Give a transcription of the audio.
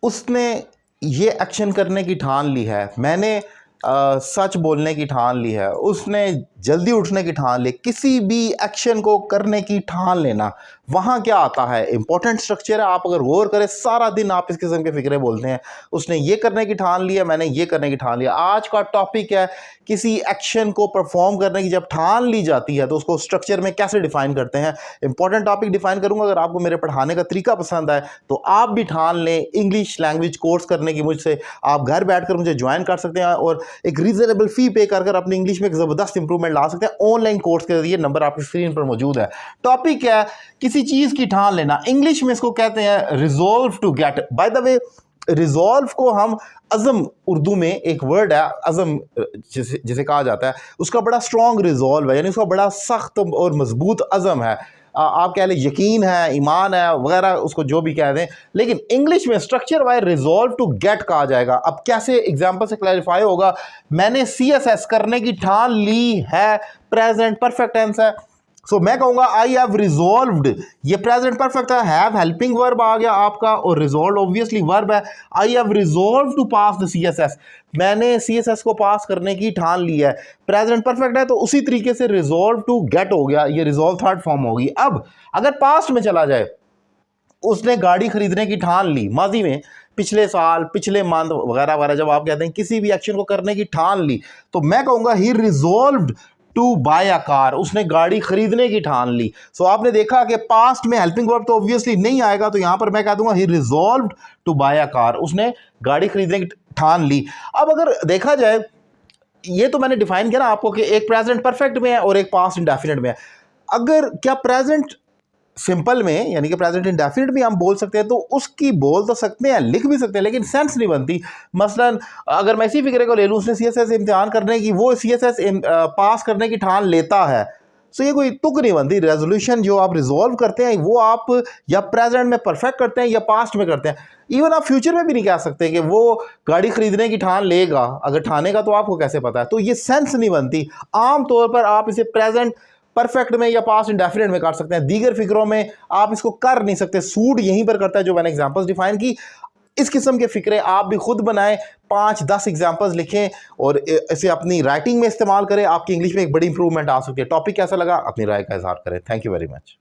उसने ये एक्शन करने की ठान ली है, मैंने सच बोलने की ठान ली है, उसने जल्दी उठने की ठान ली, किसी भी एक्शन को करने की ठान लेना, वहाँ क्या आता है? इंपॉर्टेंट स्ट्रक्चर है। आप अगर गौर करें सारा दिन आप इस किस्म के फिक्रे बोलते हैं, उसने ये करने की ठान लिया, मैंने ये करने की ठान लिया। आज का टॉपिक है किसी एक्शन को परफॉर्म करने की जब ठान ली जाती है तो उसको स्ट्रक्चर में कैसे डिफाइन करते हैं। इंपॉर्टेंट टॉपिक डिफाइन करूंगा। अगर आपको मेरे पढ़ाने का तरीका पसंद आए तो आप भी ठान लें इंग्लिश लैंग्वेज कोर्स करने की मुझसे। आप घर बैठकर मुझे ज्वाइन कर सकते हैं और एक रीजनेबल फी पे कर अपनी इंग्लिश में एक ज़बरदस्त इंप्रूवमेंट ला सकते हैं ऑनलाइन कोर्स के जरिए। नंबर आपकी स्क्रीन पर मौजूद है। टॉपिक है किसी चीज़ की ठान लेना। इंग्लिश में इसको कहते हैं resolve to get. By the way, resolve को हम अज़म, उर्दू में एक वर्ड है अज़म जिसे कहा जाता है, उसका बड़ा स्ट्रॉन्ग रिजॉल्व है, यानी उसका बड़ा सख्त और मजबूत अज़म है। आप कह लें यकीन है, ईमान है वगैरह, उसको जो भी कह दें। लेकिन इंग्लिश में structure wise resolve to get कहा जाएगा। अब कैसे एग्जांपल से क्लैरिफाई होगा। मैंने CSS करने की ठान ली है, प्रेजेंट परफेक्ट टेंस है। सो मैं कहूंगा आई हैव रिजॉल्व्ड, ये प्रेजेंट परफेक्ट है, हैव हेल्पिंग वर्ब आ गया आपका, और रिजॉल्व ऑब्वियसली वर्ब है। I have resolve to pass the CSS, मैंने CSS को पास करने की ठान ली है, प्रेजेंट परफेक्ट है, तो उसी तरीके से रिजॉल्व टू गेट हो गया, ये रिजॉल्व थर्ड फॉर्म होगी। अब अगर पास्ट में चला जाए, उसने गाड़ी खरीदने की ठान ली, माजी में, पिछले साल, पिछले मंथ वगैरह वगैरह, जब आप कहते हैं किसी भी एक्शन को करने की ठान ली, तो मैं कहूंगा he resolved to buy a car, उसने गाड़ी खरीदने की ठान ली। सो आपने देखा कि पास्ट में हेल्पिंग वर्ब तो ऑब्वियसली नहीं आएगा, तो यहां पर मैं कह दूंगा he resolved to buy a car, उसने गाड़ी खरीदने की ठान ली। अब अगर देखा जाए, ये तो मैंने डिफाइन किया ना आपको कि एक प्रेजेंट परफेक्ट में है और एक पास्ट इंडेफिनिट में है। अगर क्या प्रेजेंट सिंपल में, यानी कि प्रेजेंट इंडेफिनिट भी हम बोल सकते हैं, तो उसकी बोल तो सकते हैं, लिख भी सकते हैं, लेकिन सेंस नहीं बनती। मसलन अगर मैं इसी फिक्रे को ले लूँ, उसने CSS इम्तिहान करने की, वो CSS पास करने की ठान लेता है, सो ये कोई तुक नहीं बनती। रेजोल्यूशन जो आप रिजॉल्व करते हैं वो आप या प्रेजेंट में परफेक्ट करते हैं या पास्ट में करते हैं। इवन आप फ्यूचर में भी नहीं कह सकते कि वो गाड़ी खरीदने की ठान लेगा, अगर ठानेगा तो आपको कैसे पता है। तो ये सेंस नहीं बनती। आमतौर पर आप इसे प्रेजेंट परफेक्ट में या पास्ट इंडेफिनिट में कर सकते हैं, दीगर फिक्रों में आप इसको कर नहीं सकते। सूट यहीं पर करता है जो मैंने एग्जांपल्स डिफाइन की। इस किस्म के फिक्रे आप भी खुद बनाएं, 5-10 एग्जांपल्स लिखें और इसे अपनी राइटिंग में इस्तेमाल करें। आपकी इंग्लिश में एक बड़ी इंप्रूवमेंट आ सकती है। टॉपिक कैसा लगा अपनी राय का इजहार करें। Thank you very much.